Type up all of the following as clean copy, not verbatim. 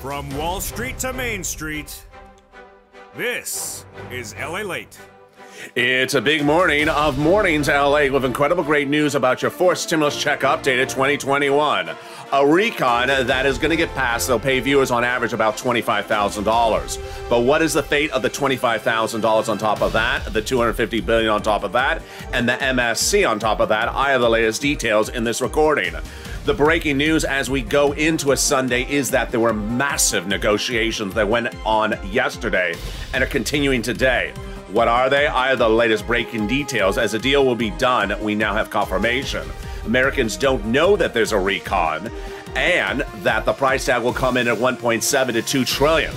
From Wall Street to Main Street, this is LALATE. It's a big morning of Mornings LA with incredible great news about your fourth stimulus check updated 2021. A recon that is going to get passed. They'll pay viewers on average about $25,000. But what is the fate of the $25,000 on top of that, the $250 billion on top of that, and the MSC on top of that? I have the latest details in this recording. The breaking news as we go into a Sunday is that there were massive negotiations that went on yesterday and are continuing today. What are they? I have the latest breaking details. As a deal will be done, we now have confirmation. Americans don't know that there's a recon and that the price tag will come in at 1.7 to 2 trillion.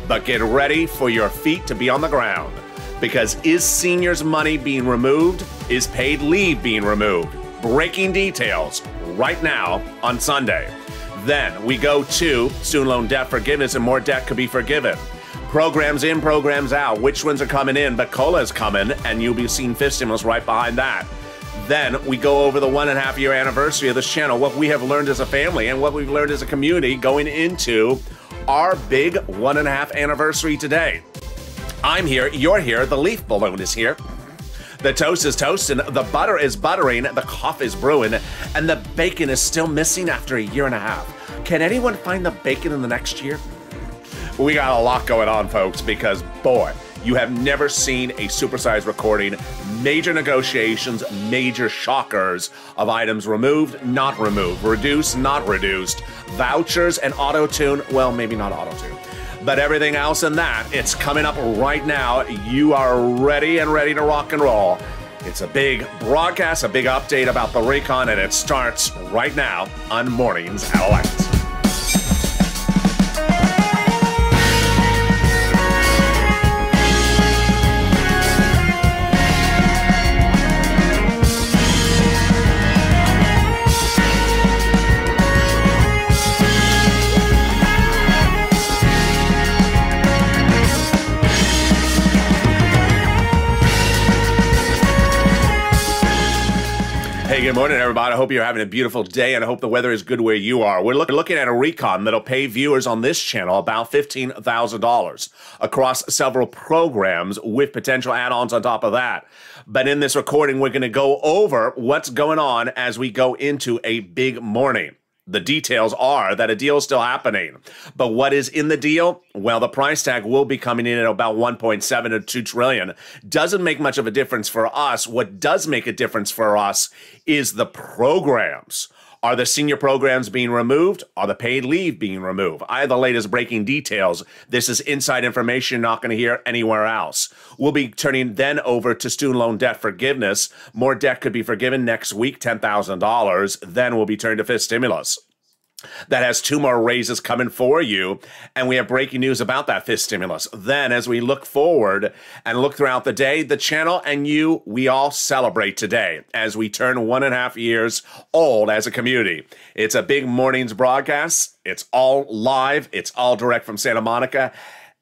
But get ready for your feet to be on the ground, because is seniors' money being removed? Is paid leave being removed? Breaking details right now on Sunday. Then we go to student loan debt forgiveness, and more debt could be forgiven. Programs in, programs out. Which ones are coming in? But COLA is coming, and you'll be seeing fifth stimulus right behind that. Then we go over the 1.5 year anniversary of this channel, what we have learned as a family and what we've learned as a community going into our big 1.5 anniversary today. I'm here, you're here, the leaf balloon is here. The toast is toasting, the butter is buttering, the coffee is brewing, and the bacon is still missing after 1.5 years. Can anyone find the bacon in the next year? We got a lot going on, folks, because, boy, you have never seen a supersized recording, major negotiations, major shockers of items removed, not removed, reduced, not reduced, vouchers and auto-tune, well, maybe not auto-tune. But everything else in that, it's coming up right now. You are ready to rock and roll. It's a big broadcast, a big update about the recon, and it starts right now on Mornings LALATE. Hey, good morning, everybody. I hope you're having a beautiful day, and I hope the weather is good where you are. We're looking at a recon that'll pay viewers on this channel about $15,000 across several programs with potential add-ons on top of that. But in this recording, we're going to go over what's going on as we go into a big morning. The details are that a deal is still happening. But what is in the deal? Well, the price tag will be coming in at about 1.7 to 2 trillion. Doesn't make much of a difference for us. What does make a difference for us is the programs. Are the senior programs being removed? Are the paid leave being removed? I have the latest breaking details. This is inside information you're not going to hear anywhere else. We'll be turning then over to student loan debt forgiveness. More debt could be forgiven next week, $10,000. Then we'll be turning to fifth stimulus. That has 2 more raises coming for you, and we have breaking news about that fifth stimulus. Then, as we look forward and look throughout the day, the channel and you, we all celebrate today as we turn 1.5 years old as a community. It's a big morning's broadcast. It's all live. It's all direct from Santa Monica.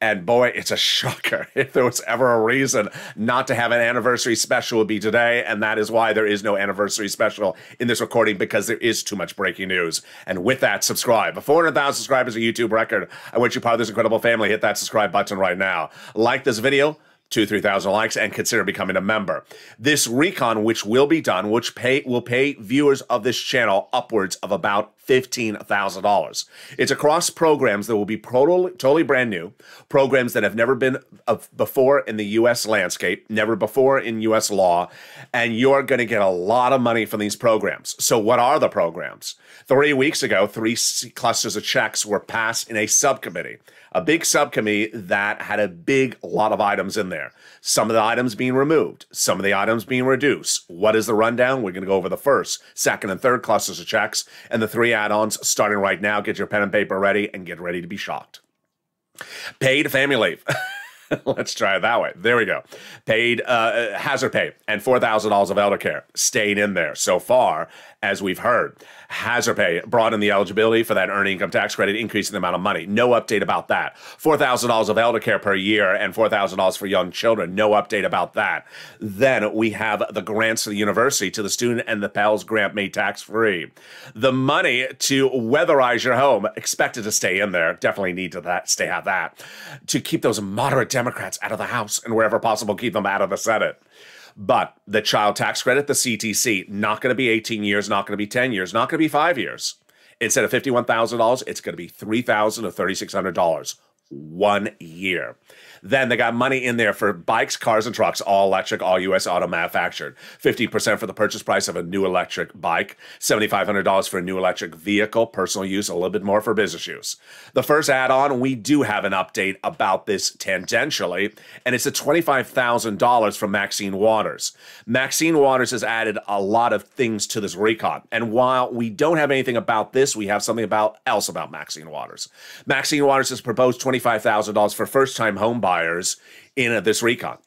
And boy, it's a shocker. If there was ever a reason not to have an anniversary special, it would be today. And that is why there is no anniversary special in this recording, because there is too much breaking news. And with that, subscribe. 400,000 subscribers, a YouTube record. I want you part of this incredible family. Hit that subscribe button right now. Like this video. 2,000-3,000 likes, and consider becoming a member. This recon, which will be done, which will pay viewers of this channel upwards of about $15,000. It's across programs that will be totally brand new, programs that have never been before in the U.S. landscape, never before in U.S. law, and you're going to get a lot of money from these programs. So what are the programs? 3 weeks ago, 3 clusters of checks were passed in a subcommittee. A big subcommittee that had a lot of items in there. Some of the items being removed, some of the items being reduced. What is the rundown? We're going to go over the first, second, and third clusters of checks and the 3 add-ons starting right now. Get your pen and paper ready and get ready to be shocked. Paid family leave. Let's try it that way. There we go. Paid hazard pay and $4,000 of elder care stayed in there so far, as we've heard. Hazard pay brought in the eligibility for that earned income tax credit, increasing the amount of money. No update about that. $4,000 of elder care per year and $4,000 for young children. No update about that. Then we have the grants to the university to the student and the Pell Grant made tax-free. The money to weatherize your home expected to stay in there. Definitely need to have that. To keep those moderate Democrats out of the House and wherever possible, keep them out of the Senate. But the child tax credit, the CTC, not going to be 18 years, not going to be 10 years, not going to be 5 years. Instead of $51,000, it's going to be $3,000 to $3,600 1 year. Then they got money in there for bikes, cars, and trucks, all electric, all U.S. auto manufactured. 50% for the purchase price of a new electric bike, $7,500 for a new electric vehicle, personal use, a little bit more for business use. The first add-on, we do have an update about this tangentially, and it's a $25,000 from Maxine Waters. Maxine Waters has added a lot of things to this recon, and while we don't have anything about this, we have something else about Maxine Waters. Maxine Waters has proposed $25,000 for first-time home buyers in this recon.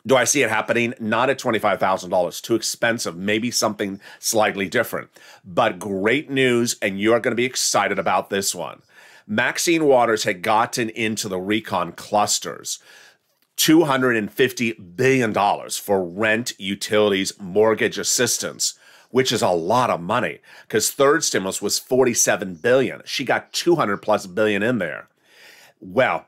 Do I see it happening? Not at $25,000. Too expensive. Maybe something slightly different. But great news, and you're going to be excited about this one. Maxine Waters had gotten into the recon clusters $250 billion for rent, utilities, mortgage assistance, which is a lot of money because third stimulus was $47 billion. She got $200+ billion in there. Well,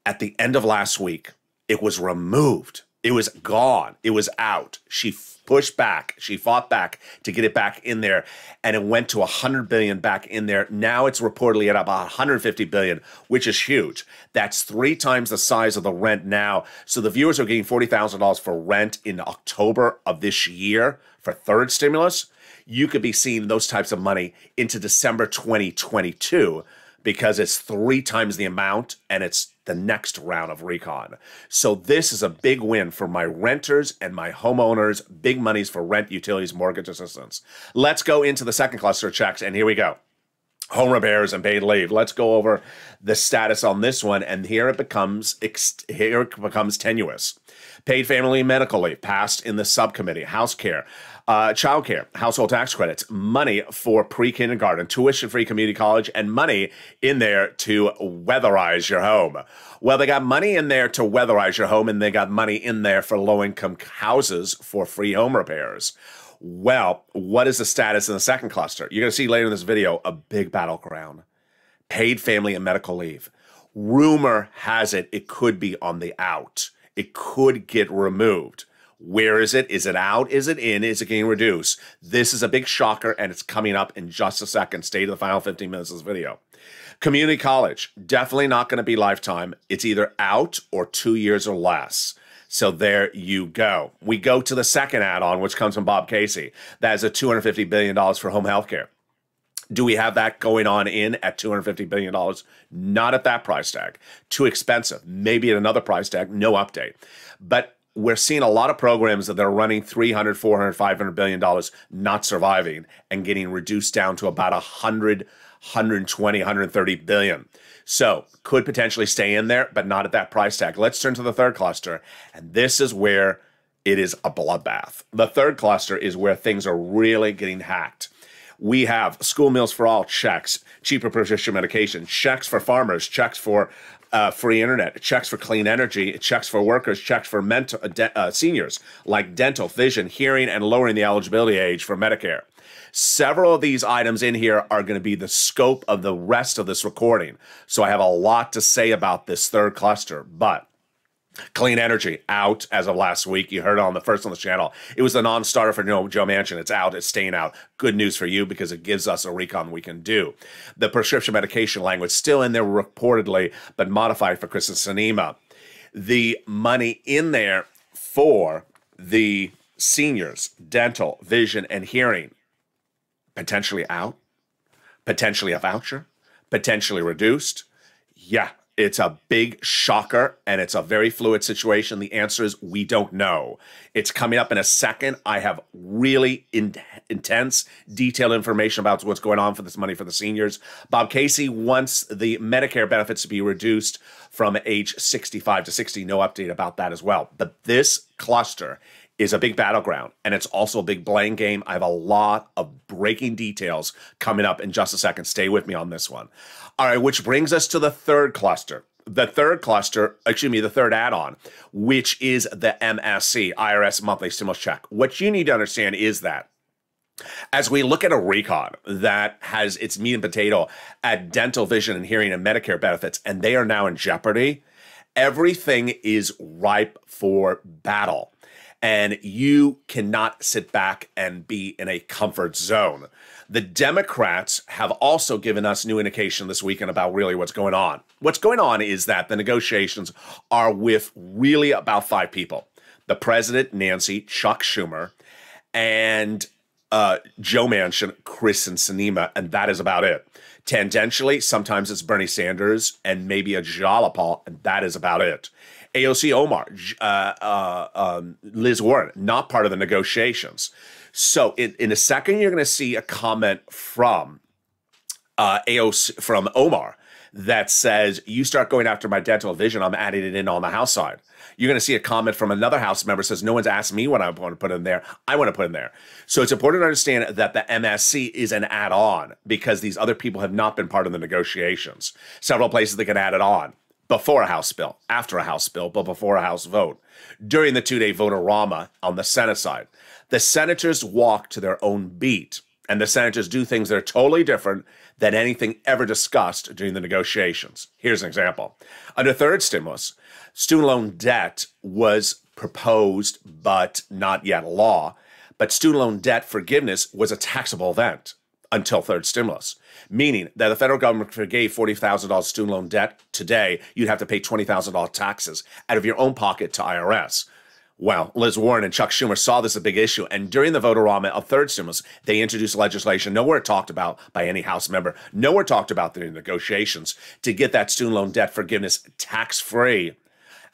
at the end of last week, it was removed. It was gone. It was out. She pushed back. She fought back to get it back in there, and it went to $100 billion back in there. Now it's reportedly at about $150 billion, which is huge. That's 3 times the size of the rent now. So the viewers are getting $40,000 for rent in October of this year for third stimulus. You could be seeing those types of money into December 2022 because it's 3 times the amount, and it's the next round of recon. So this is a big win for my renters and my homeowners. Big monies for rent, utilities, mortgage assistance. Let's go into the second cluster of checks, and here we go. Home repairs and paid leave. Let's go over the status on this one, and here it becomes tenuous. Paid family and medical leave passed in the subcommittee. House care, child care, household tax credits, money for pre-kindergarten, tuition-free community college, and money in there to weatherize your home. Well, they got money in there to weatherize your home, and they got money in there for low-income houses for free home repairs. Well, what is the status in the second cluster? You're going to see later in this video a big battleground. Paid family and medical leave. Rumor has it, it could be on the out. It could get removed. Where is it? Is it out? Is it in? Is it getting reduced? This is a big shocker, and it's coming up in just a second. Stay to the final 15 minutes of this video. Community college, definitely not going to be lifetime. It's either out or 2 years or less. So there you go. We go to the second add-on, which comes from Bob Casey. That is a $250 billion for home health care. Do we have that going on in at $250 billion? Not at that price tag. Too expensive. Maybe at another price tag. No update. But we're seeing a lot of programs that are running $300, $400, $500 billion not surviving and getting reduced down to about 100, 120, 130 billion. So could potentially stay in there, but not at that price tag. Let's turn to the third cluster, and this is where it is a bloodbath. The third cluster is where things are really getting hacked. We have school meals for all checks, cheaper prescription medication, checks for farmers, checks for free internet, checks for clean energy, checks for workers, checks for seniors, like dental, vision, hearing, and lowering the eligibility age for Medicare. Several of these items in here are going to be the scope of the rest of this recording. So I have a lot to say about this third cluster, but clean energy out as of last week. You heard it on the first on the channel. It was a non-starter for Joe Manchin. It's out. It's staying out. Good news for you because it gives us a recon we can do. The prescription medication language still in there reportedly, but modified for Kristen Sinema. The money in there for the seniors, dental, vision, and hearing, potentially out, potentially a voucher, potentially reduced. Yeah, It's a big shocker, and it's a very fluid situation. The answer is we don't know. It's coming up in a second. I have really intense, detailed information about what's going on for this money for the seniors. Bob Casey wants the Medicare benefits to be reduced from age 65 to 60. No update about that as well. But this cluster is a big battleground, and it's also a big blame game. I have a lot of breaking details coming up in just a second. Stay with me on this one. All right, which brings us to the third cluster. The third add-on, which is the MSC, IRS monthly stimulus check. What you need to understand is that as we look at a recon that has its meat and potato at dental, vision, and hearing and Medicare benefits, and they are now in jeopardy, everything is ripe for battle. And you cannot sit back and be in a comfort zone. The Democrats have also given us new indication this weekend about really what's going on. What's going on is that the negotiations are with really about 5 people. The president, Nancy, Chuck Schumer, and Joe Manchin, Chris and Sinema, and that is about it. Tangentially, sometimes it's Bernie Sanders and maybe a Jalapal, and that is about it. AOC Omar, Liz Warren, not part of the negotiations. So in a second, you're going to see a comment from from Omar that says, you start going after my dental vision, I'm adding it in on the House side. You're going to see a comment from another House member says, no one's asked me what I want to put in there. I want to put in there. So it's important to understand that the MSC is an add-on because these other people have not been part of the negotiations. Several places they can add it on. Before a House bill, after a House bill, but before a House vote. During the 2-day vote-a-rama on the Senate side, the senators walk to their own beat, and the senators do things that are totally different than anything ever discussed during the negotiations. Here's an example. Under third stimulus, student loan debt was proposed but not yet law, but student loan debt forgiveness was a taxable event until third stimulus, meaning that the federal government forgave $40,000 student loan debt today, you'd have to pay $20,000 taxes out of your own pocket to IRS. Well, Liz Warren and Chuck Schumer saw this as a big issue, and during the vote-a-rama of third stimulus, they introduced legislation nowhere talked about by any House member, nowhere talked about during negotiations to get that student loan debt forgiveness tax-free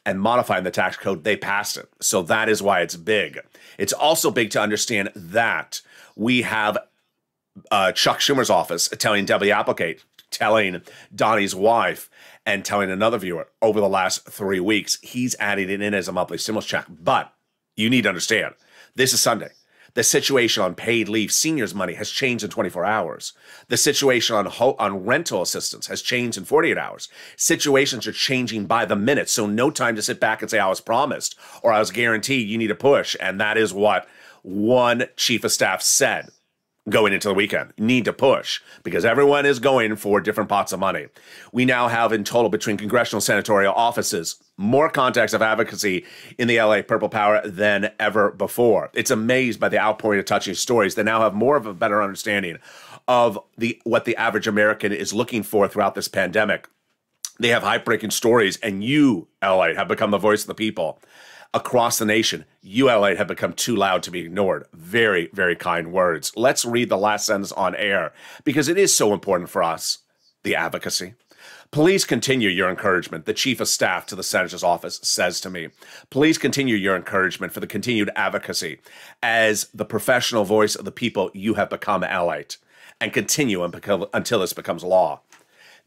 and modifying the tax code. They passed it. So that is why it's big. It's also big to understand that we have Chuck Schumer's office telling Debbie Applegate, telling Donnie's wife, and telling another viewer over the last 3 weeks, he's adding it in as a monthly stimulus check. But you need to understand, this is Sunday. The situation on paid leave seniors money has changed in 24 hours. The situation on rental assistance has changed in 48 hours. Situations are changing by the minute, so no time to sit back and say, I was promised, or I was guaranteed you need to push. And that is what one chief of staff said. Going into the weekend, need to push because everyone is going for different pots of money. We now have in total between congressional senatorial offices more contacts of advocacy in the LA Purple Power than ever before. It's amazed by the outpouring of touching stories. They now have more of a better understanding of what the average American is looking for throughout this pandemic. They have heartbreaking stories, and you, LA, have become the voice of the people. Across the nation, you, LA, have become too loud to be ignored. Very, very kind words. Let's read the last sentence on air because it is so important for us, the advocacy. Please continue your encouragement, the chief of staff to the senator's office says to me. Please continue your encouragement for the continued advocacy as the professional voice of the people you have become, LA, and continue until this becomes law.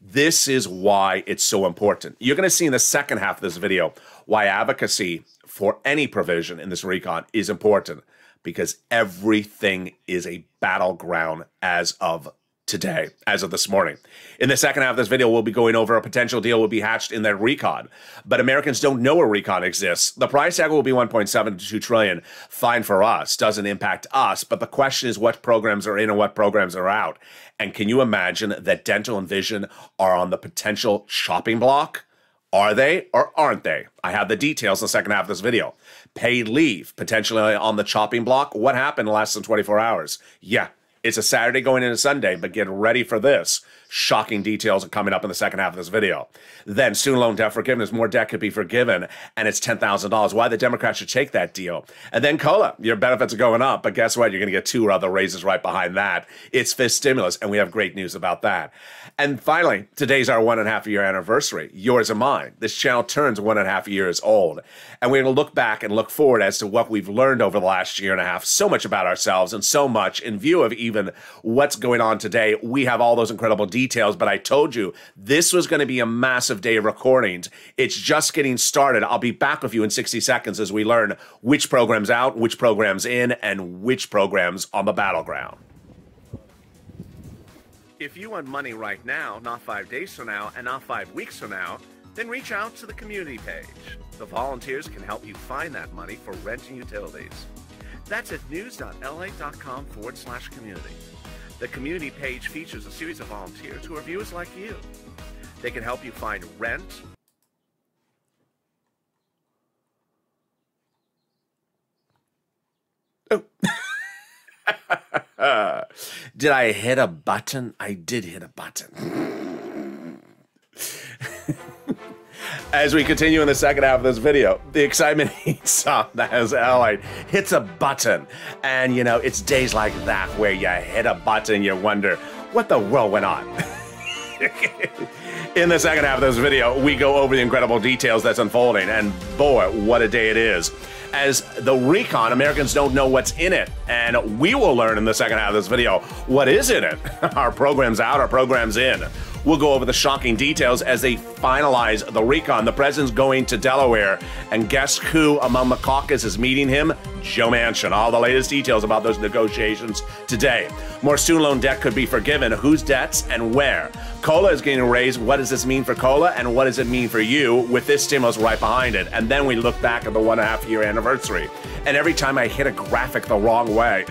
This is why it's so important. You're going to see in the second half of this video why advocacy for any provision in this recon is important, because everything is a battleground as of today, as of this morning. In the second half of this video, we'll be going over a potential deal will be hatched in that recon, but Americans don't know a recon exists. The price tag will be $1.72 trillion. Fine for us, doesn't impact us, but the question is what programs are in and what programs are out. And can you imagine that dental and vision are on the potential chopping block? Are they or aren't they? I have the details in the second half of this video. Paid leave, potentially on the chopping block. What happened in less than 24 hours? Yeah, It's a Saturday going into Sunday, but get ready for this. Shocking details are coming up in the second half of this video. Then student loan debt forgiveness, more debt could be forgiven, and it's $10,000. Why the Democrats should take that deal. And then COLA, your benefits are going up, but guess what? You're going to get 2 other raises right behind that. It's fifth stimulus, and we have great news about that. And finally, today's our 1.5 year anniversary, yours and mine. This channel turns 1.5 years old, and we're going to look back and look forward as to what we've learned over the last year and a half, so much about ourselves and so much in view of even what's going on today. We have all those incredible details, but I told you this was going to be a massive day of recordings. It's just getting started. I'll be back with you in 60 seconds as we learn which program's out, which program's in, and which program's on the battleground. If you want money right now, not 5 days from now, and not 5 weeks from now, then reach out to the community page. The volunteers can help you find that money for rent and utilities. That's at news.la.com/community. The community page features a series of volunteers who are viewers like you. They can help you find rent, Did I hit a button? I did hit a button. As we continue in the second half of this video, the excitement heats up as LALATE hits a button. And, you know, it's days like that where you hit a button, you wonder, what the world went on? In the second half of this video, we go over the incredible details that's unfolding. And boy, what a day it is. As the recon, Americans don't know what's in it. And we will learn in the second half of this video what is in it. Our program's out, our program's in. We'll go over the shocking details as they finalize the recon. The president's going to Delaware, and guess who among the caucus is meeting him? Joe Manchin. All the latest details about those negotiations today. More student loan debt could be forgiven. Whose debts and where? COLA is getting raised. What does this mean for COLA, and what does it mean for you with this stimulus right behind it? And then we look back at the 1.5 year anniversary. And every time I hit a graphic the wrong way,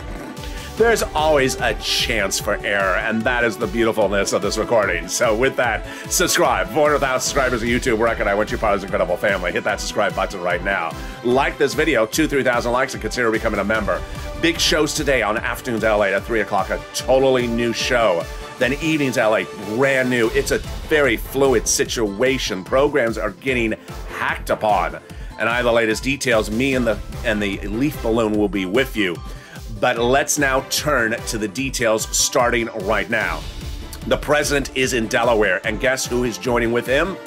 there's always a chance for error, and that is the beautifulness of this recording. So with that, subscribe. 400,000 subscribers on YouTube. Reckon I want you part of this incredible family. Hit that subscribe button right now. Like this video, 2,000-3,000 likes, and consider becoming a member. Big shows today on Afternoons LA at 3 o'clock, a totally new show. Then Evenings LA, brand new. It's a very fluid situation. Programs are getting hacked upon. And I have the latest details. Me and the leaf balloon will be with you. But let's now turn to the details starting right now. The president is in Delaware, and guess who is joining with him?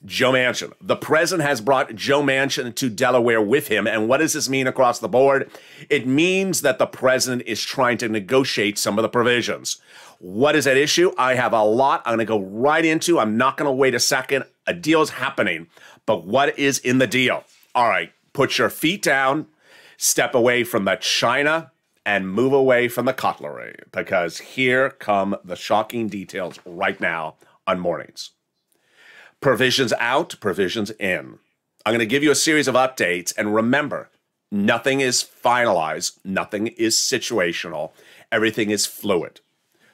Joe Manchin. The president has brought Joe Manchin to Delaware with him, and what does this mean across the board? It means that the president is trying to negotiate some of the provisions. What is at issue? I have a lot I'm going to go right into. I'm not going to wait a second. A deal is happening, but what is in the deal? All right, put your feet down, step away from the china, and move away from the cutlery, because here come the shocking details right now on Mornings. Provisions out, provisions in. I'm going to give you a series of updates, and remember, nothing is finalized, nothing is situational, everything is fluid.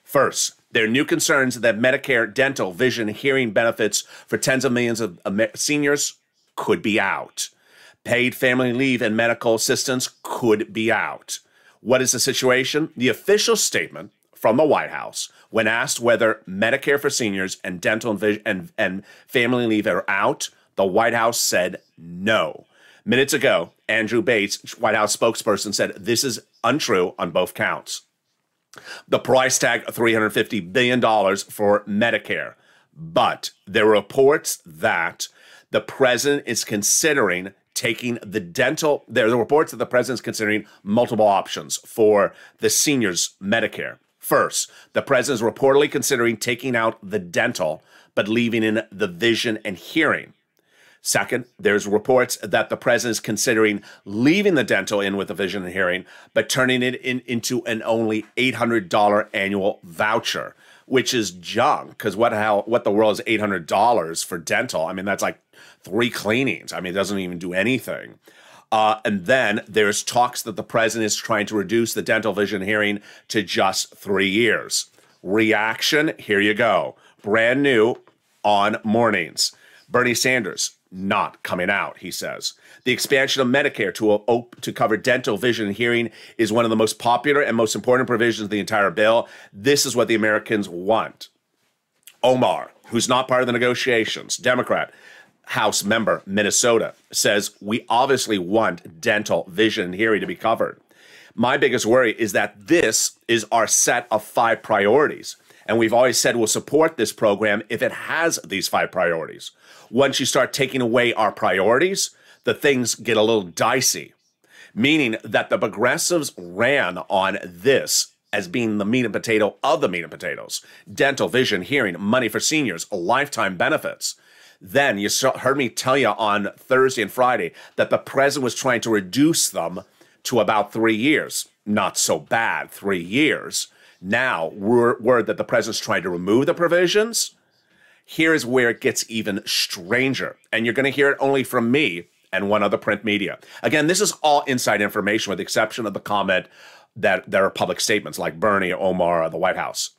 First, there are new concerns that Medicare, dental, vision, hearing benefits for tens of millions of seniors could be out. Paid family leave and medical assistance could be out. What is the situation? The official statement from the White House, when asked whether Medicare for seniors and dental and family leave are out, the White House said no. Minutes ago, Andrew Bates, White House spokesperson, said this is untrue on both counts. The price tag of $350 billion for Medicare. But there are reports that the president is considering taking the dental, there are reports that the president's considering multiple options for the seniors' Medicare. First, the president is reportedly considering taking out the dental, but leaving in the vision and hearing. Second, there's reports that the president is considering leaving the dental in with the vision and hearing, but turning it into an only $800 annual voucher, which is junk, because what the world is $800 for dental? I mean, that's like 3 cleanings. I mean, it doesn't even do anything. And then there's talks that the president is trying to reduce the dental, vision, hearing to just 3 years. Reaction, here you go. Brand new on Mornings. Bernie Sanders, not coming out, he says. The expansion of Medicare to cover dental, vision, and hearing is one of the most popular and most important provisions of the entire bill. This is what the Americans want. Omar, who's not part of the negotiations, Democrat, House member, Minnesota, says we obviously want dental, vision, and hearing to be covered. My biggest worry is that this is our set of 5 priorities. And we've always said we'll support this program if it has these 5 priorities. Once you start taking away our priorities, the things get a little dicey, meaning that the progressives ran on this as being the meat and potato of the meat and potatoes. Dental, vision, hearing, money for seniors, lifetime benefits. Then you heard me tell you on Thursday and Friday that the president was trying to reduce them to about 3 years. Not so bad, 3 years. Now, word that the president's trying to remove the provisions. Here's where it gets even stranger. And you're going to hear it only from me and one other print media. Again, this is all inside information with the exception of the comment that there are public statements like Bernie, Omar, or the White House.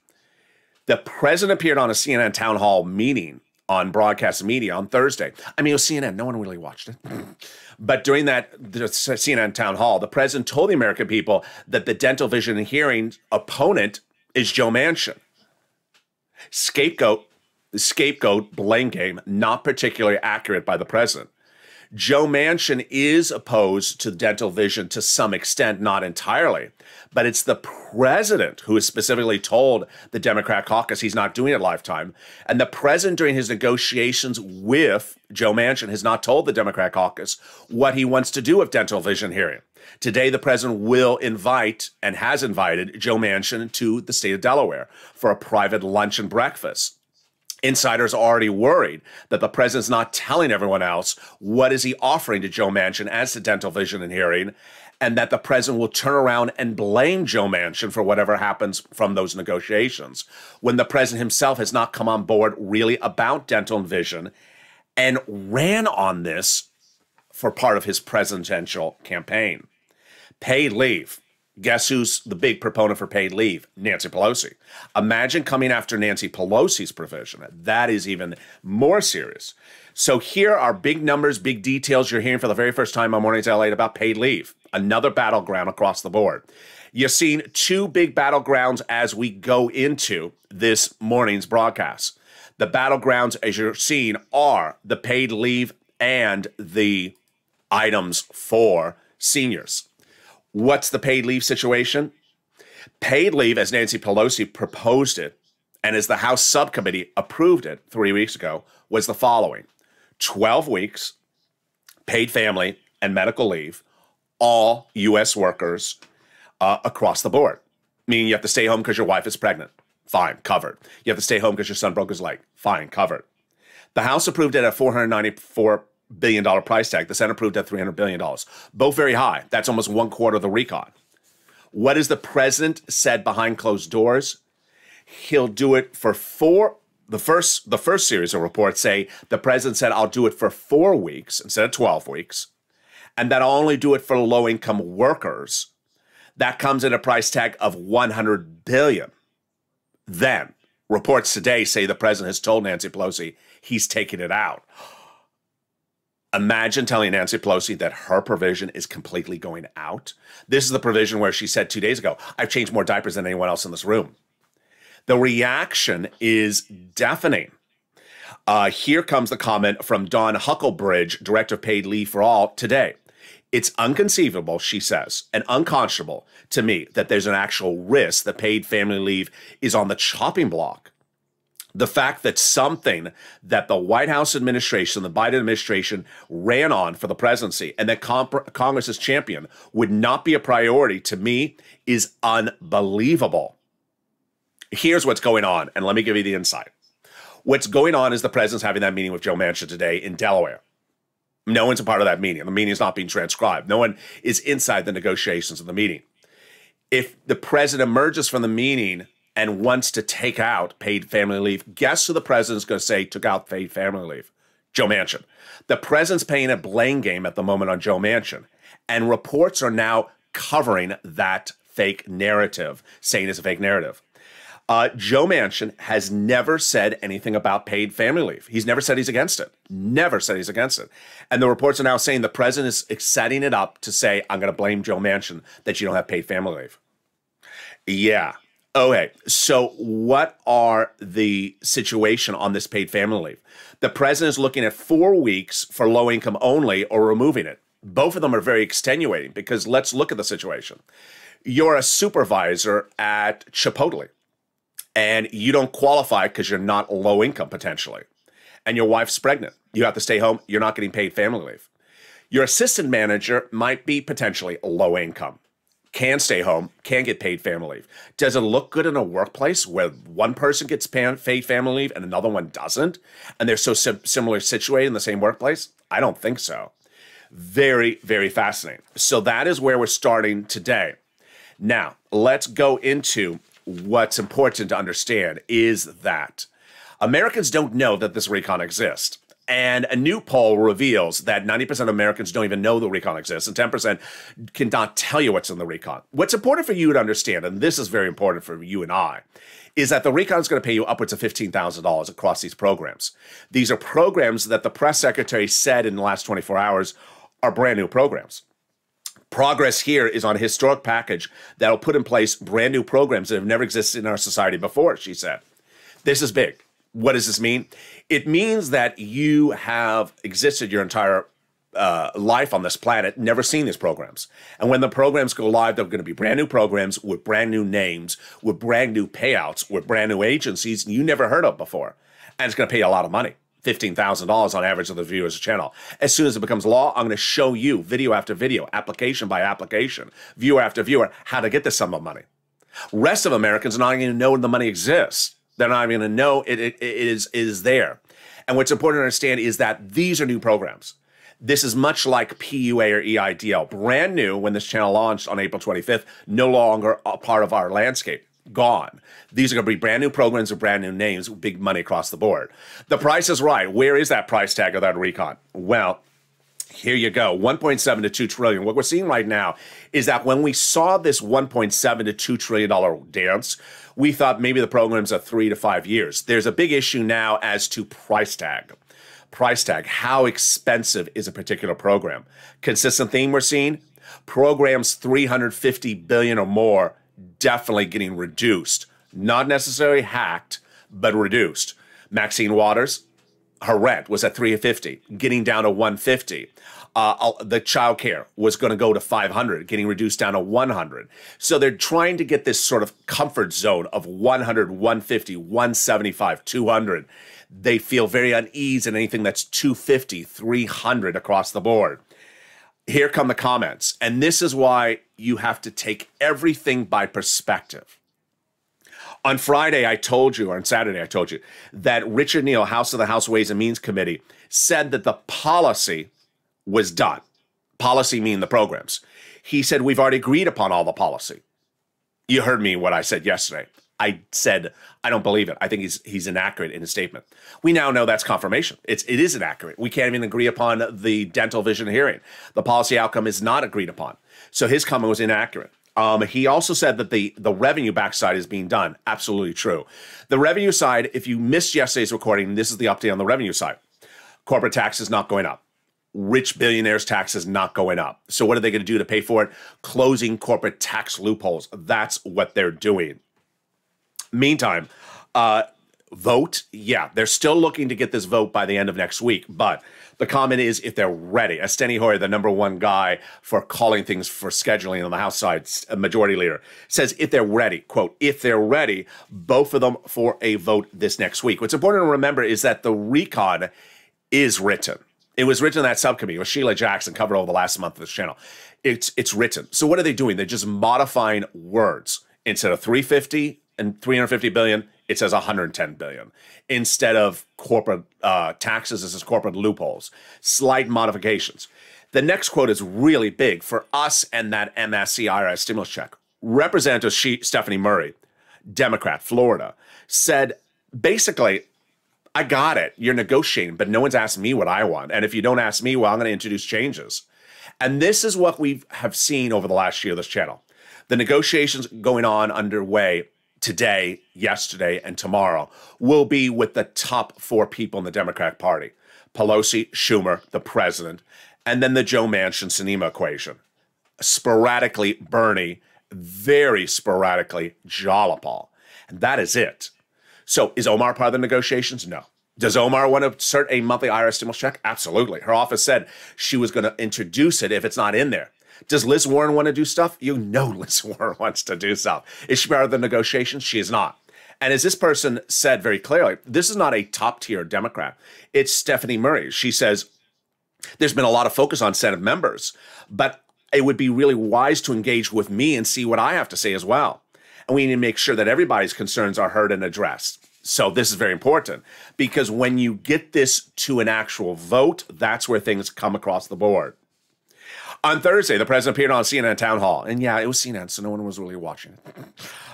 The president appeared on a CNN town hall meeting on broadcast media on Thursday. I mean, it was CNN. No one really watched it. But during the CNN town hall, the president told the American people that the dental, vision, and hearing opponent is Joe Manchin. The scapegoat blame game, not particularly accurate by the president. Joe Manchin is opposed to dental vision to some extent, not entirely, but it's the president who has specifically told the Democrat caucus he's not doing it lifetime. And the president during his negotiations with Joe Manchin has not told the Democrat caucus what he wants to do with dental, vision, hearing. Today, the president will invite and has invited Joe Manchin to the state of Delaware for a private lunch and breakfast. Insiders are already worried that the president's not telling everyone else what is he offering to Joe Manchin as to dental, vision, and hearing, and that the president will turn around and blame Joe Manchin for whatever happens from those negotiations, when the president himself has not come on board really about dental and vision and ran on this for part of his presidential campaign. Paid leave. Guess who's the big proponent for paid leave? Nancy Pelosi. Imagine coming after Nancy Pelosi's provision. That is even more serious. So here are big numbers, big details you're hearing for the very first time on Mornings LA about paid leave. Another battleground across the board. You're seeing 2 big battlegrounds as we go into this morning's broadcast. The battlegrounds, as you're seeing, are the paid leave and the items for seniors. What's the paid leave situation? Paid leave, as Nancy Pelosi proposed it, and as the House subcommittee approved it 3 weeks ago, was the following. 12 weeks, paid family and medical leave, all U.S. workers across the board. Meaning you have to stay home because your wife is pregnant. Fine, covered. You have to stay home because your son broke his leg. Fine, covered. The House approved it at $494 billion price tag. The Senate approved at $300 billion. Both very high. That's almost 1/4 of the recon. What has the president said behind closed doors? He'll do it for the first series of reports say the president said, I'll do it for 4 weeks instead of 12 weeks, and that I'll only do it for low-income workers. That comes at a price tag of $100 billion. Then, reports today say the president has told Nancy Pelosi he's taking it out. Imagine telling Nancy Pelosi that her provision is completely going out. This is the provision where she said 2 days ago, I've changed more diapers than anyone else in this room. The reaction is deafening. Here comes the comment from Dawn Hucklebridge, Director of Paid Leave for All, today. It's inconceivable, she says, and unconscionable to me that there's an actual risk that paid family leave is on the chopping block. The fact that something that the White House administration, the Biden administration ran on for the presidency and that Congress's champion would not be a priority to me is unbelievable. Here's what's going on, and let me give you the insight. What's going on is the president's having that meeting with Joe Manchin today in Delaware. No one's a part of that meeting. The meeting is not being transcribed. No one is inside the negotiations of the meeting. If the president emerges from the meeting and wants to take out paid family leave, guess who the president's going to say took out paid family leave? Joe Manchin. The president's playing a blame game at the moment on Joe Manchin, and reports are now covering that fake narrative, saying it's a fake narrative. Joe Manchin has never said anything about paid family leave. He's never said he's against it. Never said he's against it. And the reports are now saying the president is setting it up to say, I'm going to blame Joe Manchin that you don't have paid family leave. Yeah. Okay. So what are the situation on this paid family leave? The president is looking at 4 weeks for low income only or removing it. Both of them are very extenuating because let's look at the situation. You're a supervisor at Chipotle, and you don't qualify because you're not low income potentially, and your wife's pregnant. You have to stay home. You're not getting paid family leave. Your assistant manager might be potentially low income, can stay home, can get paid family leave. Does it look good in a workplace where one person gets paid family leave and another one doesn't, and they're so similarly situated in the same workplace? I don't think so. Very, very fascinating. So that is where we're starting today. Now, let's go into what's important to understand is that Americans don't know that this recon exists. And a new poll reveals that 90% of Americans don't even know the recon exists, and 10% cannot tell you what's in the recon. What's important for you to understand, and this is very important for you and I, is that the recon is going to pay you upwards of $15,000 across these programs. These are programs that the press secretary said in the last 24 hours are brand new programs. Progress here is on a historic package that will put in place brand new programs that have never existed in our society before, she said. This is big. What does this mean? It means that you have existed your entire life on this planet, never seen these programs. And when the programs go live, they're going to be brand new programs with brand new names, with brand new payouts, with brand new agencies you never heard of before. And it's going to pay you a lot of money. $15,000 on average of the viewers of the channel. As soon as it becomes law, I'm going to show you video after video, application by application, viewer after viewer, how to get this sum of money. Rest of Americans are not going to know the money exists. They're not even going to know it is there. And what's important to understand is that these are new programs. This is much like PUA or EIDL, brand new when this channel launched on April 25th, no longer a part of our landscape. Gone. These are going to be brand new programs with brand new names with big money across the board. The price is right. Where is that price tag of that recon? Well, here you go. 1.7 to 2 trillion. What we're seeing right now is that when we saw this 1.7 to 2 trillion dollar dance, we thought maybe the program's are 3 to 5 years. There's a big issue now as to price tag. Price tag. How expensive is a particular program? Consistent theme we're seeing? Programs 350 billion or more definitely getting reduced. Not necessarily hacked, but reduced. Maxine Waters, her rent was at $350, getting down to $150. The child care was going to go to $500, getting reduced down to $100. So they're trying to get this sort of comfort zone of $100, $150, $175, $200. They feel very uneasy in anything that's $250, $300 across the board. Here come the comments. And this is why you have to take everything by perspective. On Friday, I told you, or on Saturday, I told you, that Richard Neal, House of the House Ways and Means Committee, said that the policy was done. Policy meaning the programs. He said, we've already agreed upon all the policy. You heard me what I said yesterday. I said, I don't believe it. I think he's inaccurate in his statement. We now know that's confirmation. It is inaccurate. We can't even agree upon the dental vision hearing. The policy outcome is not agreed upon. So his comment was inaccurate. He also said that the revenue backside is being done. Absolutely true. The revenue side, if you missed yesterday's recording, this is the update on the revenue side. Corporate tax is not going up. Rich billionaires' tax is not going up. So what are they going to do to pay for it? Closing corporate tax loopholes. That's what they're doing. Meantime, vote. Yeah, they're still looking to get this vote by the end of next week. But the comment is if they're ready. Steny Hoyer, the #1 guy for calling things for scheduling on the House side, a majority leader, says if they're ready, quote, if they're ready, both of them for a vote this next week. What's important to remember is that the recon is written. It was written in that subcommittee with Sheila Jackson, covered over the last month of this channel. It's written. So what are they doing? They're just modifying words. Instead of 350 and 350 billion, it says 110 billion. Instead of corporate taxes, this is corporate loopholes. Slight modifications. The next quote is really big for us and that MSC IRS stimulus check. Representative Stephanie Murray, Democrat, Florida, said basically, I got it. You're negotiating, but no one's asked me what I want. And if you don't ask me, well, I'm going to introduce changes. And this is what we have seen over the last year of this channel. The negotiations going on underway today, yesterday, and tomorrow will be with the top 4 people in the Democratic Party. Pelosi, Schumer, the president, and then the Joe Manchin-Sinema equation. Sporadically, Bernie, very sporadically, Jalopal. And that is it. So is Omar part of the negotiations? No. Does Omar want to insert a monthly IRS stimulus check? Absolutely. Her office said she was going to introduce it if it's not in there. Does Liz Warren want to do stuff? You know Liz Warren wants to do stuff. Is she part of the negotiations? She is not. And as this person said very clearly, this is not a top-tier Democrat. It's Stephanie Murray. She says, there's been a lot of focus on Senate members, but it would be really wise to engage with me and see what I have to say as well. And we need to make sure that everybody's concerns are heard and addressed. So this is very important because when you get this to an actual vote, that's where things come across the board. On Thursday, the president appeared on CNN Town Hall. And yeah, it was CNN, so no one was really watching it.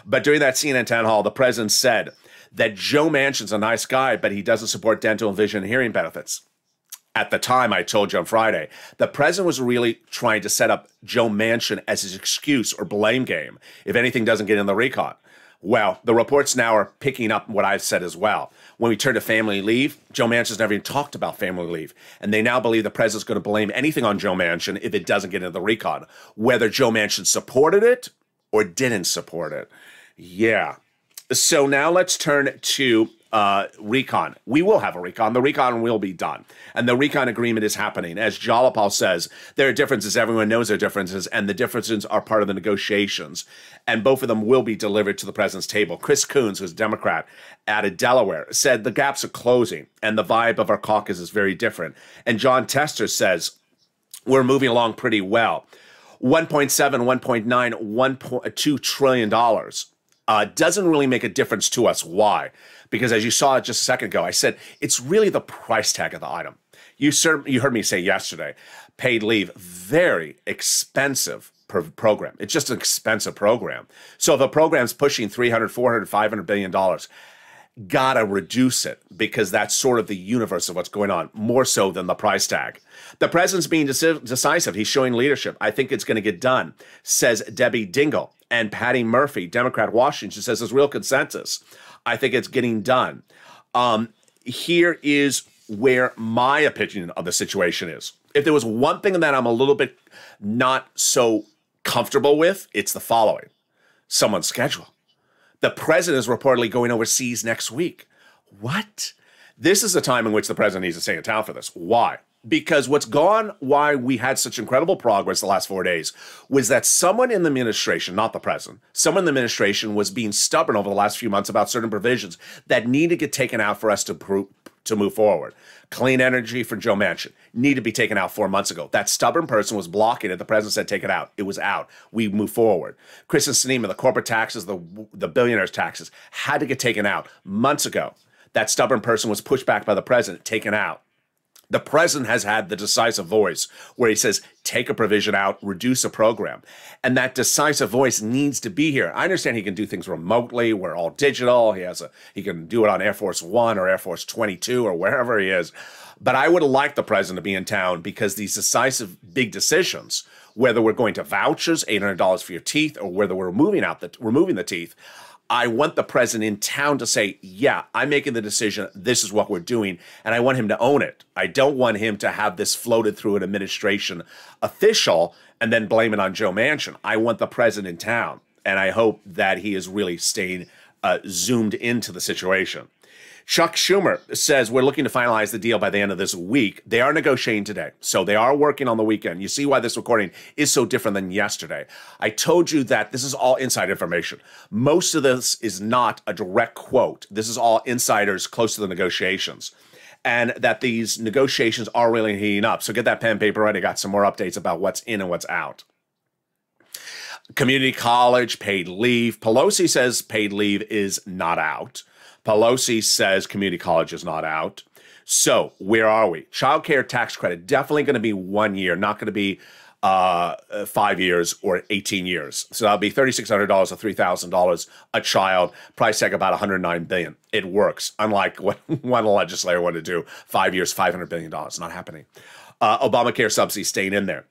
But during that CNN Town Hall, the president said that Joe Manchin's a nice guy, but he doesn't support dental and vision and hearing benefits. At the time, I told you on Friday, the president was really trying to set up Joe Manchin as his excuse or blame game if anything doesn't get in the recon. Well, the reports now are picking up what I've said as well. When we turn to family leave, Joe Manchin's never even talked about family leave. And they now believe the president's going to blame anything on Joe Manchin if it doesn't get into the recon, whether Joe Manchin supported it or didn't support it. Yeah. So now let's turn to recon. We will have a recon. The recon will be done. And the recon agreement is happening. As Jalopal says, there are differences. Everyone knows there are differences. And the differences are part of the negotiations. And both of them will be delivered to the president's table. Chris Coons, who's a Democrat out of Delaware, said the gaps are closing. And the vibe of our caucus is very different. And John Tester says, we're moving along pretty well. 1.7, 1.9, $1.2 trillion doesn't really make a difference to us. Why? Because as you saw just a second ago, I said it's really the price tag of the item. You heard me say yesterday, paid leave, very expensive program. It's just an expensive program. So if a program's pushing $300, $400, $500 billion, gotta reduce it because that's sort of the universe of what's going on, more so than the price tag. The president's being decisive. He's showing leadership. I think it's going to get done, says Debbie Dingell. And Patty Murphy, Democrat Washington, says there's real consensus. I think it's getting done. Here is where my opinion of the situation is. If there was one thing that I'm a little bit not so comfortable with, it's the following. Someone's schedule. The president is reportedly going overseas next week. What? This is the time in which the president needs to stay in town for this. Why? Because why we had such incredible progress the last 4 days was that someone in the administration, not the president, someone in the administration was being stubborn over the last few months about certain provisions that need to get taken out for us to move forward. Clean energy for Joe Manchin needed to be taken out 4 months ago. That stubborn person was blocking it. The president said, take it out. It was out. We move forward. Chris and Sinema, the corporate taxes, the billionaires' taxes had to get taken out months ago. That stubborn person was pushed back by the president, taken out. The president has had the decisive voice where he says, take a provision out, reduce a program. And that decisive voice needs to be here. I understand he can do things remotely. We're all digital. He can do it on Air Force One or Air Force 22 or wherever he is. But I would like the president to be in town because these decisive big decisions, whether we're going to vouchers, $800 for your teeth, or whether we're removing the teeth, I want the president in town to say, yeah, I'm making the decision. This is what we're doing. And I want him to own it. I don't want him to have this floated through an administration official and then blame it on Joe Manchin. I want the president in town. And I hope that he is really staying zoomed into the situation. Chuck Schumer says we're looking to finalize the deal by the end of this week. They are negotiating today, so they are working on the weekend. You see why this recording is so different than yesterday. I told you that this is all inside information. Most of this is not a direct quote. This is all insiders close to the negotiations, and that these negotiations are really heating up. So get that pen and paper ready. I got some more updates about what's in and what's out. Community college, paid leave. Pelosi says paid leave is not out. Pelosi says community college is not out. So where are we? Child care tax credit, definitely going to be 1 year, not going to be 5 years or 18 years. So that'll be $3,600 or $3,000 a child. Price tag about $109 billion. It works. Unlike what one legislator wanted to do, 5 years, $500 billion. Not happening. Obamacare subsidies staying in there.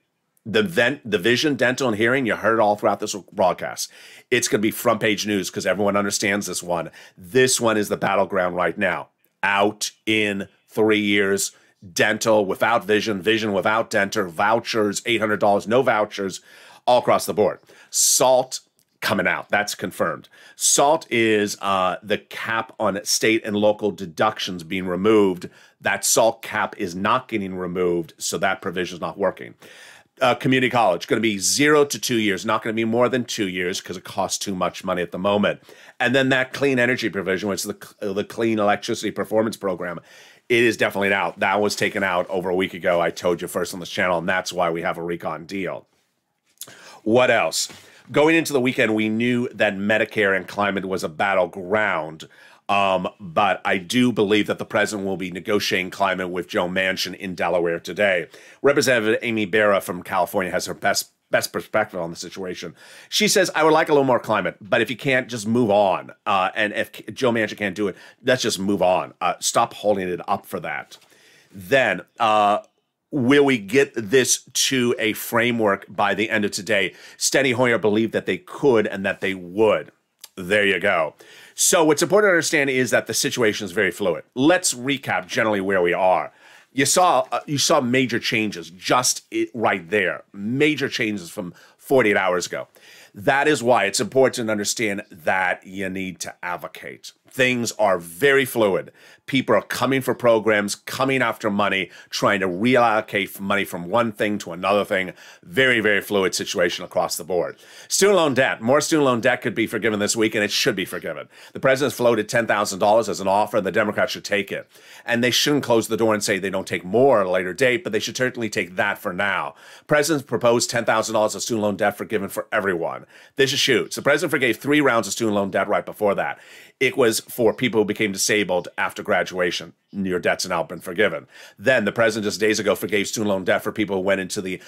The vision, dental, and hearing, you heard it all throughout this broadcast. It's going to be front page news because everyone understands this one. This one is the battleground right now. Out in 3 years, dental without vision, vision without dental, vouchers, $800, no vouchers, all across the board. SALT coming out. That's confirmed. SALT is the cap on state and local deductions being removed. That SALT cap is not getting removed, so that provision is not working. Community college, going to be 0 to 2 years, not going to be more than 2 years because it costs too much money at the moment. And then that clean energy provision, which is the Clean Electricity Performance Program, it is definitely out. That was taken out over a week ago. I told you first on this channel, and that's why we have a recon deal. What else? Going into the weekend, we knew that Medicare and climate was a battleground. But I do believe that the president will be negotiating climate with Joe Manchin in Delaware today. Representative Amy Barra from California has her best perspective on the situation. She says, I would like a little more climate, but if you can't, just move on. And if Joe Manchin can't do it, let's just move on. Stop holding it up for that. Then, will we get this to a framework by the end of today? Steny Hoyer believed that they could and that they would. There you go. So what's important to understand is that the situation is very fluid. Let's recap generally where we are. You saw major changes just right there. Major changes from 48 hours ago. That is why it's important to understand that you need to advocate. Things are very fluid. People are coming for programs, coming after money, trying to reallocate money from one thing to another thing. Very, very fluid situation across the board. Student loan debt. More student loan debt could be forgiven this week, and it should be forgiven. The president's floated $10,000 as an offer, and the Democrats should take it. And they shouldn't close the door and say they don't take more at a later date, but they should certainly take that for now. President's proposed $10,000 of student loan debt forgiven for everyone. This is huge. The president forgave 3 rounds of student loan debt right before that. It was for people who became disabled after graduation. Your debts have now been forgiven. Then the president just days ago forgave student loan debt for people who went into the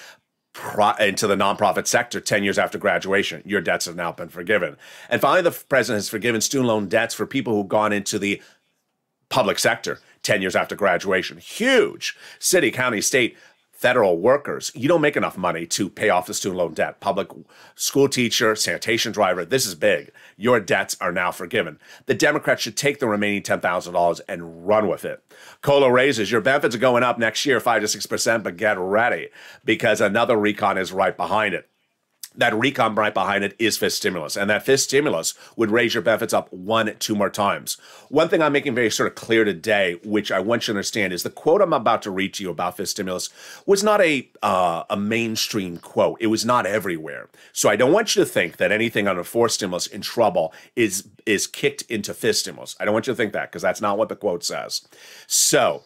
nonprofit sector 10 years after graduation. Your debts have now been forgiven. And finally, the president has forgiven student loan debts for people who've gone into the public sector 10 years after graduation. Huge. City, county, state, federal workers, you don't make enough money to pay off the student loan debt. Public school teacher, sanitation driver, this is big. Your debts are now forgiven. The Democrats should take the remaining $10,000 and run with it. COLA raises, your benefits are going up next year 5 to 6%, but get ready because another recon is right behind it. That recon right behind it is fifth stimulus, and that fifth stimulus would raise your benefits up 2 more times. One thing I'm making very sort of clear today, which I want you to understand, is the quote I'm about to read to you about fifth stimulus was not a mainstream quote. It was not everywhere. So I don't want you to think that anything under fourth stimulus in trouble is kicked into fifth stimulus. I don't want you to think that because that's not what the quote says. So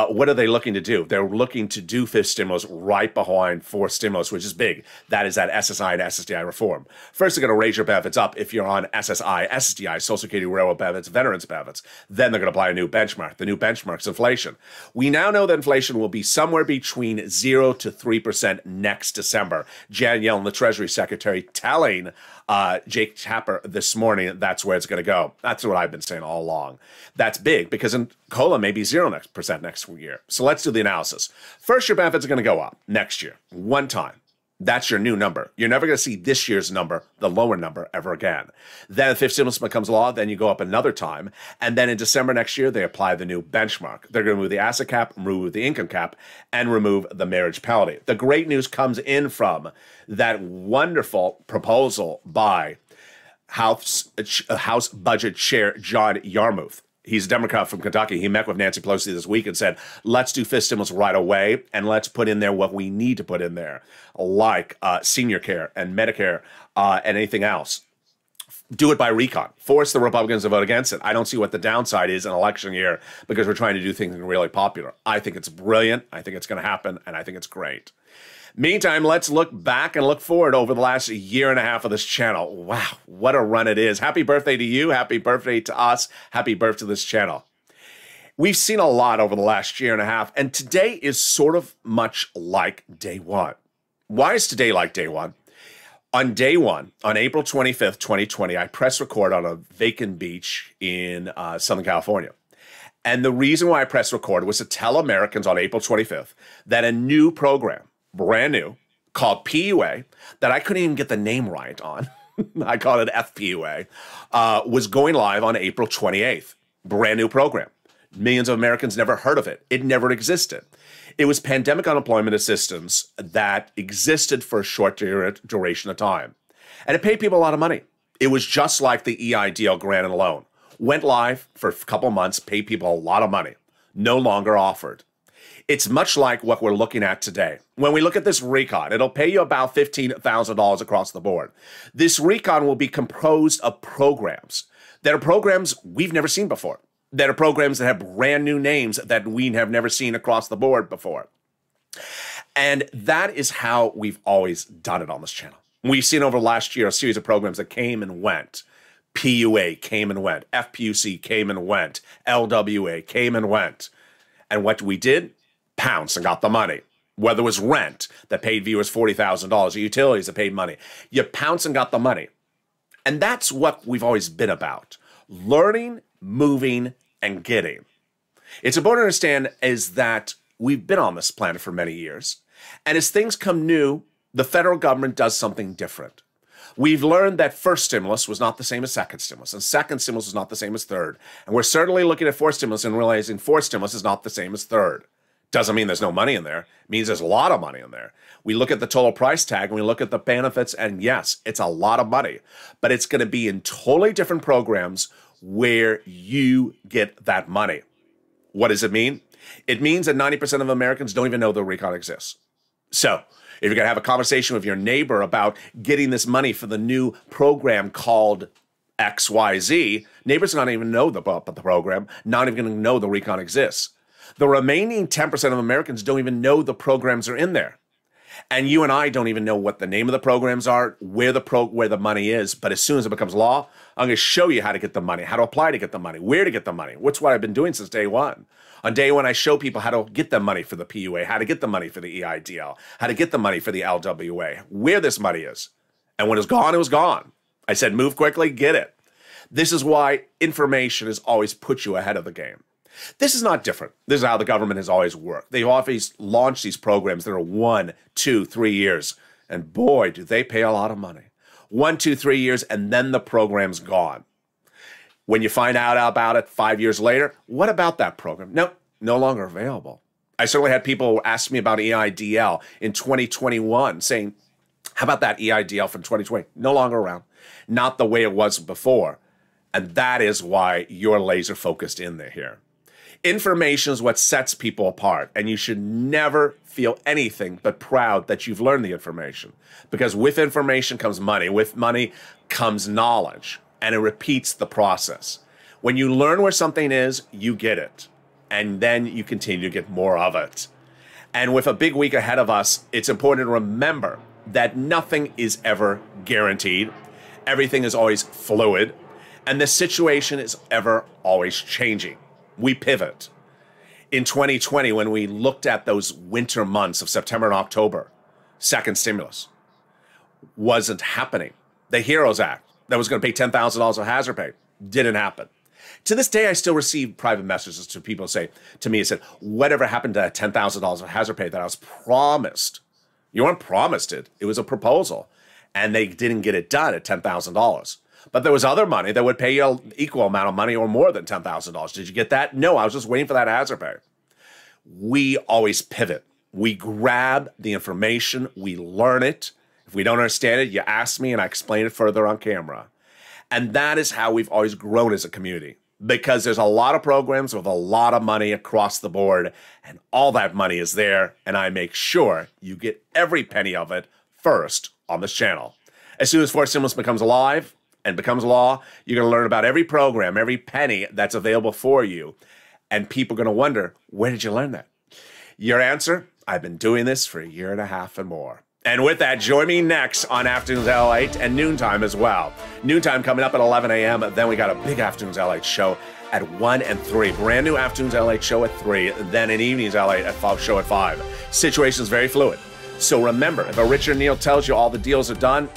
what are they looking to do? They're looking to do fifth stimulus right behind fourth stimulus, which is big. That is that SSI and SSDI reform. First, they're going to raise your benefits up if you're on SSI, SSDI, Social Security, Railroad benefits, Veterans benefits. Then they're going to apply a new benchmark. The new benchmark is inflation. We now know that inflation will be somewhere between 0 to 3% next December. Janet Yellen, the Treasury Secretary, telling Jake Tapper this morning that's where it's going to go. That's what I've been saying all along. That's big because in COLA may be 0% next year. So let's do the analysis. First, your benefits are going to go up next year, one time. That's your new number. You're never going to see this year's number, the lower number, ever again. Then the fifth stimulus becomes law. Then you go up another time. And then in December next year, they apply the new benchmark. They're going to remove the asset cap, remove the income cap, and remove the marriage penalty. The great news comes in from that wonderful proposal by House Budget Chair John Yarmouth. He's a Democrat from Kentucky. He met with Nancy Pelosi this week and said, let's do fifth stimulus right away, and let's put in there what we need to put in there, like senior care and Medicare and anything else. Do it by recon. Force the Republicans to vote against it. I don't see what the downside is in an election year because we're trying to do things really popular. I think it's brilliant. I think it's going to happen, and I think it's great. Meantime, let's look back and look forward over the last year and a half of this channel. Wow, what a run it is. Happy birthday to you. Happy birthday to us. Happy birthday to this channel. We've seen a lot over the last year and a half, and today is sort of much like day one. Why is today like day one? On day one, on April 25th, 2020, I pressed record on a vacant beach in Southern California. And the reason why I pressed record was to tell Americans on April 25th that a new program, brand new, called PUA that I couldn't even get the name right on. I called it FPUA, was going live on April 28th. Brand new program. Millions of Americans never heard of it. It never existed. It was pandemic unemployment assistance that existed for a short duration of time. And it paid people a lot of money. It was just like the EIDL grant and loan. Went live for a couple months, paid people a lot of money. No longer offered. It's much like what we're looking at today. When we look at this recon, it'll pay you about $15,000 across the board. This recon will be composed of programs that are programs we've never seen before, that are programs that have brand new names that we have never seen across the board before. And that is how we've always done it on this channel. We've seen over last year a series of programs that came and went. PUA came and went. FPUC came and went. LWA came and went. And what we did? Pounced and got the money. Whether it was rent that paid viewers $40,000 or utilities that paid money. You pounced and got the money. And that's what we've always been about. Learning, moving, and getting. It's important to understand is that we've been on this planet for many years. And as things come new, the federal government does something different. We've learned that first stimulus was not the same as second stimulus, and second stimulus was not the same as third. And we're certainly looking at fourth stimulus and realizing fourth stimulus is not the same as third. Doesn't mean there's no money in there. It means there's a lot of money in there. We look at the total price tag and we look at the benefits, and yes, it's a lot of money, but it's going to be in totally different programs where you get that money. What does it mean? It means that 90% of Americans don't even know the recon exists. So if you're going to have a conversation with your neighbor about getting this money for the new program called XYZ, neighbors don't even know about the program, not even going to know the recon exists. The remaining 10% of Americans don't even know the programs are in there. And you and I don't even know what the name of the programs are, where the money is. But as soon as it becomes law, I'm going to show you how to get the money, how to apply to get the money, where to get the money. What's what I've been doing since day one. On day one, I show people how to get the money for the PUA, how to get the money for the EIDL, how to get the money for the LWA, where this money is. And when it's gone, it was gone. I said, move quickly, get it. This is why information has always put you ahead of the game. This is not different. This is how the government has always worked. They've always launched these programs that are 1, 2, 3 years. And boy, do they pay a lot of money. 1, 2, 3 years, and then the program's gone. When you find out about it 5 years later, what about that program? No, no longer available. I certainly had people ask me about EIDL in 2021 saying, how about that EIDL from 2020? No longer around. Not the way it was before. And that is why you're laser focused in there here. Information is what sets people apart, and you should never feel anything but proud that you've learned the information. Because with information comes money. With money comes knowledge, and it repeats the process. When you learn where something is, you get it, and then you continue to get more of it. And with a big week ahead of us, it's important to remember that nothing is ever guaranteed. Everything is always fluid, and the situation is ever always changing. We pivot. In 2020, when we looked at those winter months of September and October, second stimulus wasn't happening. The HEROES Act that was going to pay $10,000 of hazard pay didn't happen. To this day, I still receive private messages to people say to me, said, whatever happened to that $10,000 of hazard pay that I was promised? You weren't promised it. It was a proposal. And they didn't get it done at $10,000. But there was other money that would pay you an equal amount of money or more than $10,000. Did you get that? No, I was just waiting for that hazard pay. We always pivot. We grab the information. We learn it. If we don't understand it, you ask me and I explain it further on camera. And that is how we've always grown as a community. Because there's a lot of programs with a lot of money across the board. And all that money is there. And I make sure you get every penny of it first on this channel. As soon as fourth stimulus becomes alive, and becomes law, you're going to learn about every program, every penny that's available for you. And people are going to wonder, where did you learn that? Your answer, I've been doing this for 1.5 years and more. And with that, join me next on Afternoons LALATE and Noontime as well. Noontime coming up at 11 a.m. Then we got a big Afternoons LALATE show at 1 and 3. Brand new Afternoons LALATE show at 3. Then an Evenings LALATE show at 5. Situation's very fluid. So remember, if a Richard Neal tells you all the deals are done,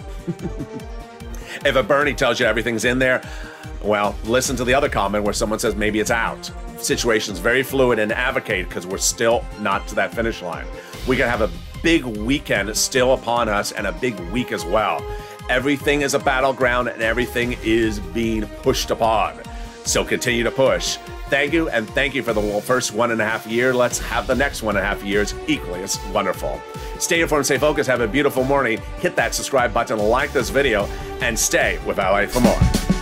if a Bernie tells you everything's in there, well, listen to the other comment where someone says maybe it's out. Situation's very fluid, and advocate because we're still not to that finish line. We can have a big weekend still upon us and a big week as well. Everything is a battleground and everything is being pushed upon. So continue to push. Thank you, and thank you for the first 1.5 years. Let's have the next 1.5 years equally as wonderful. Stay informed, stay focused, have a beautiful morning. Hit that subscribe button, like this video, and stay with LA for more.